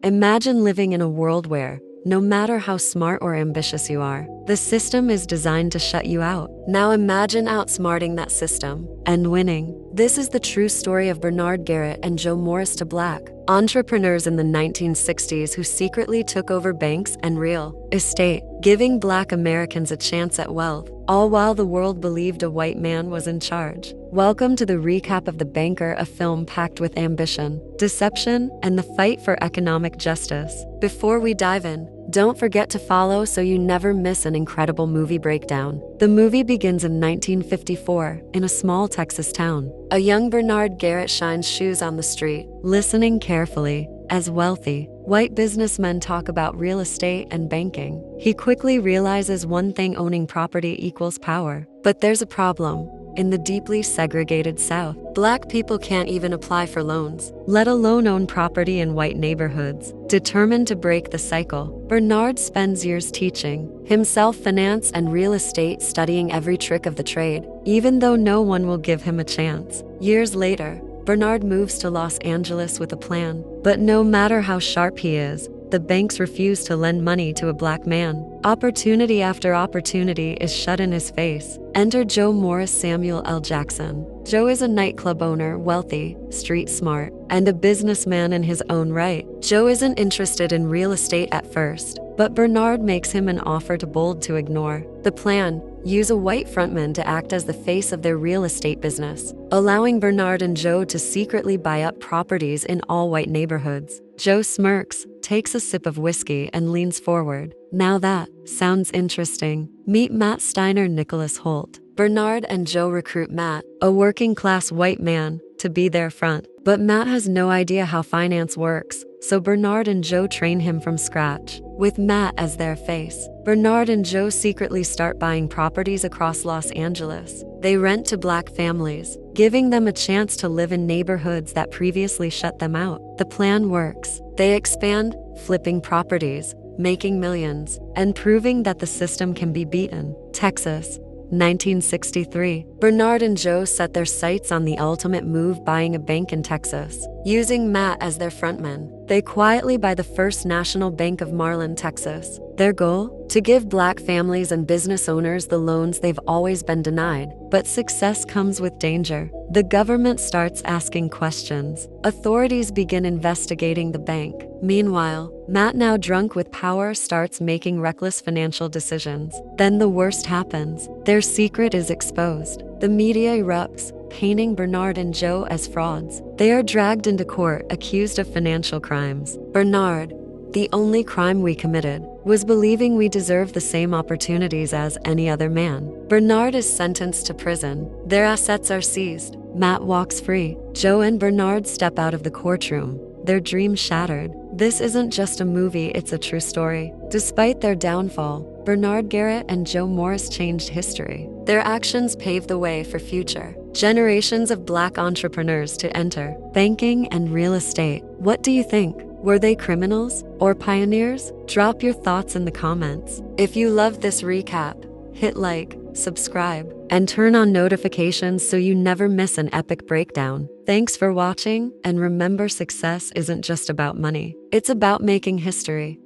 Imagine living in a world where, no matter how smart or ambitious you are, the system is designed to shut you out. Now imagine outsmarting that system and winning. This is the true story of Bernard Garrett and Joe Morris to Black, entrepreneurs in the 1960s who secretly took over banks and real estate, giving Black Americans a chance at wealth, all while the world believed a white man was in charge. Welcome to the recap of The Banker, a film packed with ambition, deception, and the fight for economic justice. Before we dive in, don't forget to follow so you never miss an incredible movie breakdown. The movie begins in 1954 in a small Texas town. A young Bernard Garrett shines shoes on the street, listening carefully as wealthy, white businessmen talk about real estate and banking. He quickly realizes one thing: owning property equals power. But there's a problem. In the deeply segregated South, Black people can't even apply for loans, let alone own property in white neighborhoods. Determined to break the cycle, Bernard spends years teaching himself finance and real estate, studying every trick of the trade, even though no one will give him a chance. Years later, Bernard moves to Los Angeles with a plan. But no matter how sharp he is, the banks refuse to lend money to a Black man. Opportunity after opportunity is shut in his face. Enter Joe Morris, Samuel L. Jackson. Joe is a nightclub owner, wealthy, street smart, and a businessman in his own right. Joe isn't interested in real estate at first, but Bernard makes him an offer too bold to ignore. The plan: use a white frontman to act as the face of their real estate business, allowing Bernard and Joe to secretly buy up properties in all white neighborhoods. Joe smirks, takes a sip of whiskey, and leans forward. Now that sounds interesting. Meet Matt Steiner, Nicholas Hoult. Bernard and Joe recruit Matt, a working-class white man, to be their front. But Matt has no idea how finance works, so Bernard and Joe train him from scratch. With Matt as their face, Bernard and Joe secretly start buying properties across Los Angeles. They rent to Black families, giving them a chance to live in neighborhoods that previously shut them out. The plan works. They expand, flipping properties, making millions, and proving that the system can be beaten. Texas, 1963. Bernard and Joe set their sights on the ultimate move, buying a bank in Texas. Using Matt as their frontman, they quietly buy the First National Bank of Marlin, Texas. Their goal? To give Black families and business owners the loans they've always been denied. But success comes with danger. The government starts asking questions. Authorities begin investigating the bank. Meanwhile, Matt, now drunk with power, starts making reckless financial decisions. Then the worst happens. Their secret is exposed. The media erupts, painting Bernard and Joe as frauds. They are dragged into court, accused of financial crimes. Bernard: the only crime we committed was believing we deserved the same opportunities as any other man. Bernard is sentenced to prison. Their assets are seized. Matt walks free. Joe and Bernard step out of the courtroom, their dreams shattered. This isn't just a movie, it's a true story. Despite their downfall, Bernard Garrett and Joe Morris changed history. Their actions paved the way for future generations of Black entrepreneurs to enter banking and real estate. What do you think? Were they criminals or pioneers? Drop your thoughts in the comments. If you loved this recap, hit like, subscribe, and turn on notifications so you never miss an epic breakdown. Thanks for watching, and remember, success isn't just about money. It's about making history.